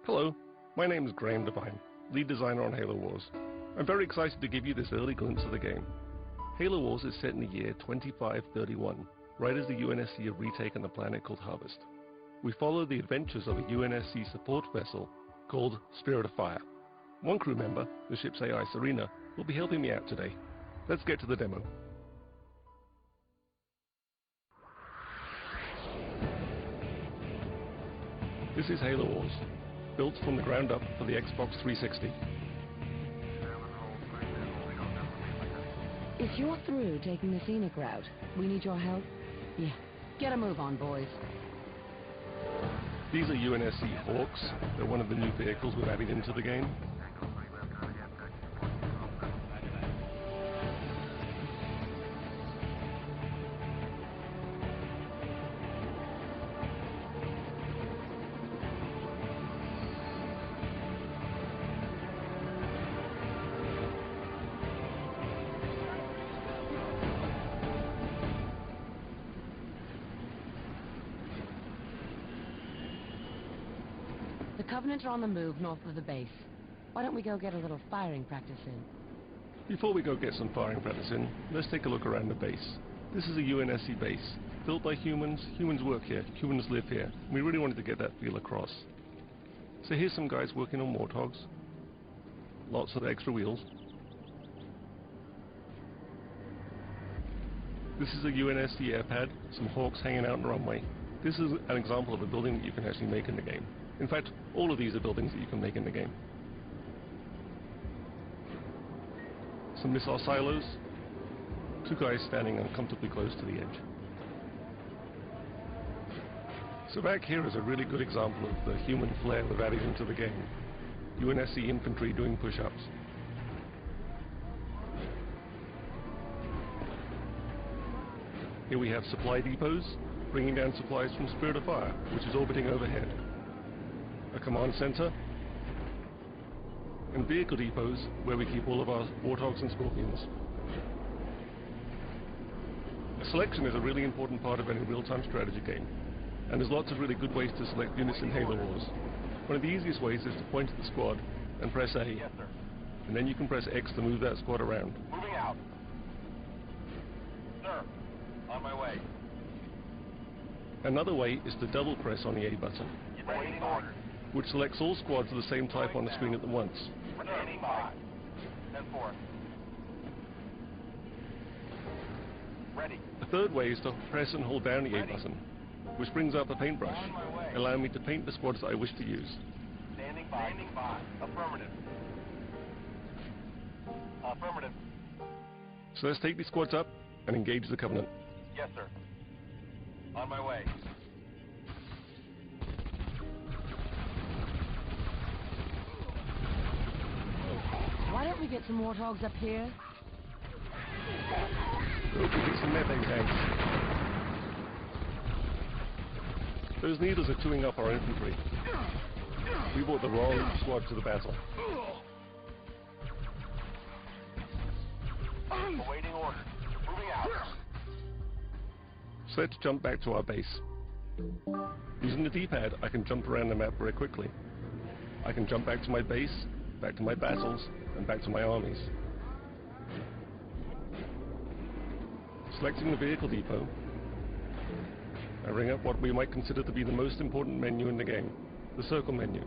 Hello, my name is Graham Devine, lead designer on Halo Wars. I'm very excited to give you this early glimpse of the game. Halo Wars is set in the year 2531, right as the UNSC have retaken a planet called Harvest. We follow the adventures of a UNSC support vessel called Spirit of Fire. One crew member, the ship's AI Serena, will be helping me out today. Let's get to the demo. This is Halo Wars, built from the ground up for the Xbox 360. If you're through taking the scenic route, we need your help. Yeah, get a move on, boys. These are UNSC Hawks. They're one of the new vehicles we've added into the game. The Covenant are on the move north of the base. Why don't we go get a little firing practice in? Before we go get some firing practice in, let's take a look around the base. This is a UNSC base, built by humans. Humans work here, humans live here. We really wanted to get that feel across. So here's some guys working on warthogs. Lots of extra wheels. This is a UNSC airpad, some Hawks hanging out on the runway. This is an example of a building that you can actually make in the game. In fact, all of these are buildings that you can make in the game. Some missile silos. Two guys standing uncomfortably close to the edge. So back here is a really good example of the human flair we've added into the game. UNSC infantry doing push-ups. Here we have supply depots, bringing down supplies from Spirit of Fire, which is orbiting overhead. A command center, and vehicle depots where we keep all of our Warthogs and Scorpions. A selection is a really important part of any real-time strategy game, and there's lots of really good ways to select units in Halo Wars. One of the easiest ways is to point at the squad and press A, Yes, sir. and then you can press X to move that squad around. Moving out. Sir, on my way. Another way is to double press on the A button, Waiting orders. which selects all squads of the same type on the screen at once. Standing by. 10-4. Ready. A third way is to press and hold down the A button, which brings up a paintbrush, On my way. allowing me to paint the squads that I wish to use. Standing by. Standing by. Affirmative. Affirmative. So let's take these squads up and engage the Covenant. Yes, sir. On my way. Why don't we get some warthogs up here? Hope we get some methane tanks. Those needles are chewing up our infantry. We brought the wrong squad to the battle. Awaiting orders. Moving out. So let's jump back to our base. Using the D-pad, I can jump around the map very quickly. I can jump back to my base, back to my battles, and back to my armies. Selecting the vehicle depot, I bring up what we might consider to be the most important menu in the game, the circle menu.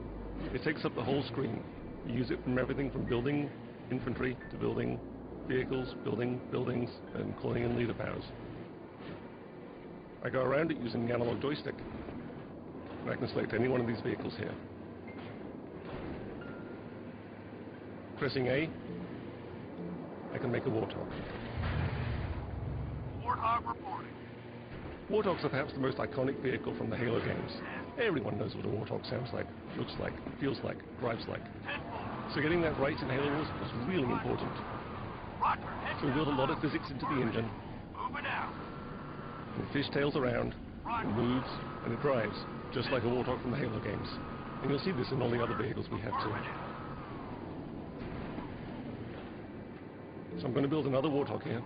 It takes up the whole screen. You use it from everything from building infantry to building vehicles, building buildings, and calling in leader powers. I go around it using the analog joystick, and I can select any one of these vehicles here. Pressing A, I can make a Warthog. Warthog reporting. Warthogs are perhaps the most iconic vehicle from the Halo games. Everyone knows what a Warthog sounds like, looks like, feels like, drives like. 10-4. So getting that right in Halo Wars was really important. Roger. So we built a lot of physics into the engine, Moving out. and it fishtails around, it moves, and it drives, just like a Warthog from the Halo games. And you'll see this in all the other vehicles we have too. So I'm going to build another Warthog here.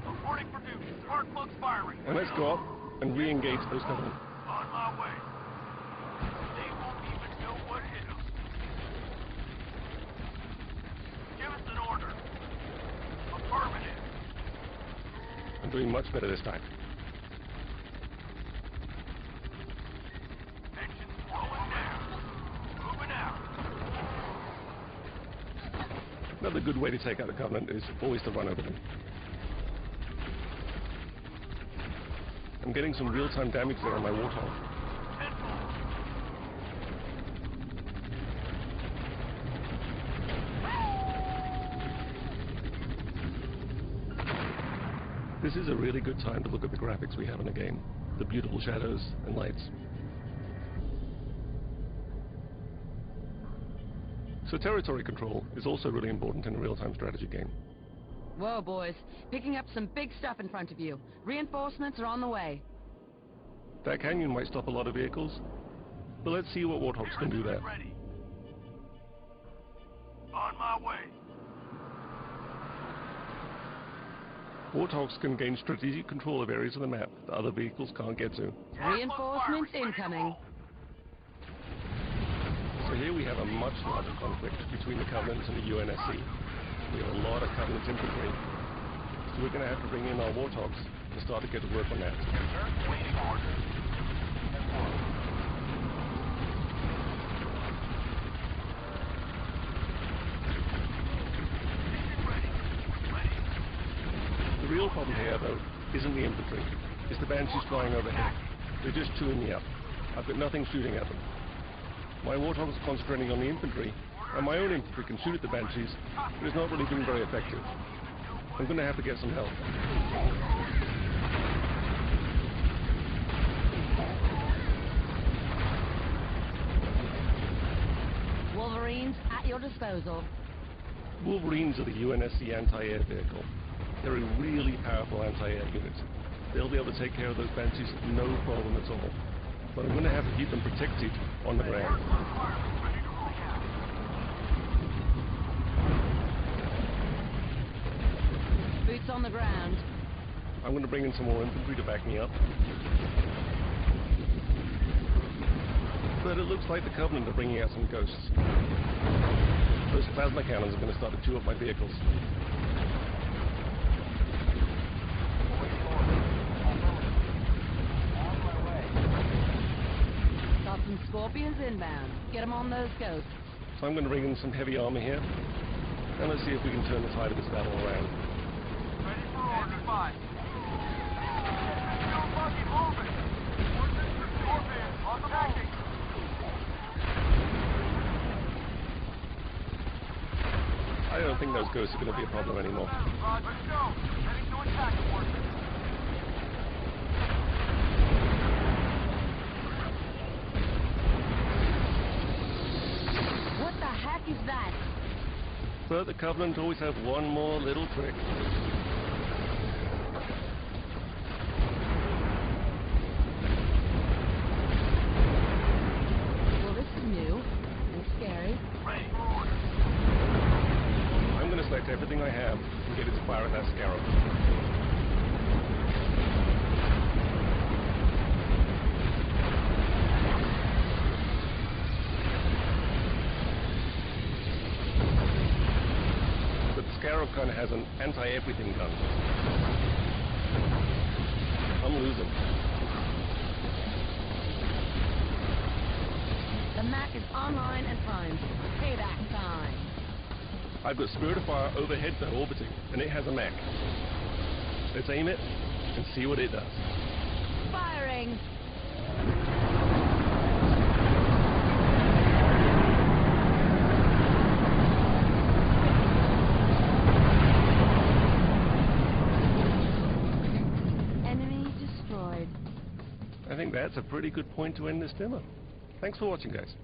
Reporting for duty. Spark plugs firing. And let's go up and re-engage those Covenant. On my way. They won't even know what hit them. Give us an order. Affirmative. I'm doing much better this time. Engines slowing down. Moving out. Another good way to take out a Covenant is always to run over them. I'm getting some real-time damage there on my Warthog. This is a really good time to look at the graphics we have in the game, the beautiful shadows and lights. So territory control is also really important in a real-time strategy game. Whoa, boys. Picking up some big stuff in front of you. Reinforcements are on the way. That canyon might stop a lot of vehicles, but let's see what Warthogs can do there. Ready. On my way. Warthogs can gain strategic control of areas of the map that other vehicles can't get to. Reinforcements incoming. So here we have a much larger conflict between the Covenants and the UNSC. We have a lot of Covenant infantry, so we're going to have to bring in our Warthogs to start to get to work on that. Waiting orders. The real problem here, though, isn't the infantry. It's the Banshees flying overhead. They're just chewing me up. I've got nothing shooting at them. My Warthogs are concentrating on the infantry, and my own infantry can shoot at the Banshees, but it's not really been very effective. I'm going to have to get some help. Wolverines at your disposal. Wolverines are the UNSC anti-air vehicle. They're a really powerful anti-air unit. They'll be able to take care of those Banshees no problem at all. But I'm going to have to keep them protected on the ground. Boots on the ground. I'm going to bring in some more infantry to back me up. But it looks like the Covenant are bringing out some ghosts. Those plasma cannons are going to start to chew up my vehicles. Got some Scorpions inbound. Get them on those ghosts. So I'm going to bring in some heavy armor here. And let's see if we can turn the tide of this battle around. Ready for order. 5. Still fucking moving. Scorpions, attacking. I don't think those ghosts are going to be a problem anymore. Let's go. Heading to attack forces. What the heck is that? But the Covenant always have one more little trick. Well, this is new and scary. Ready for order. I'm going to select everything I have and get it to fire at that Scarab. But the Scarab kind of has an anti-everything gun. I'm losing. The Mac is online and primed. Payback time. I've got Spirit of Fire overhead though, orbiting, and it has a mech. Let's aim it and see what it does. Firing. Enemy destroyed. I think that's a pretty good point to end this demo. Thanks for watching, guys.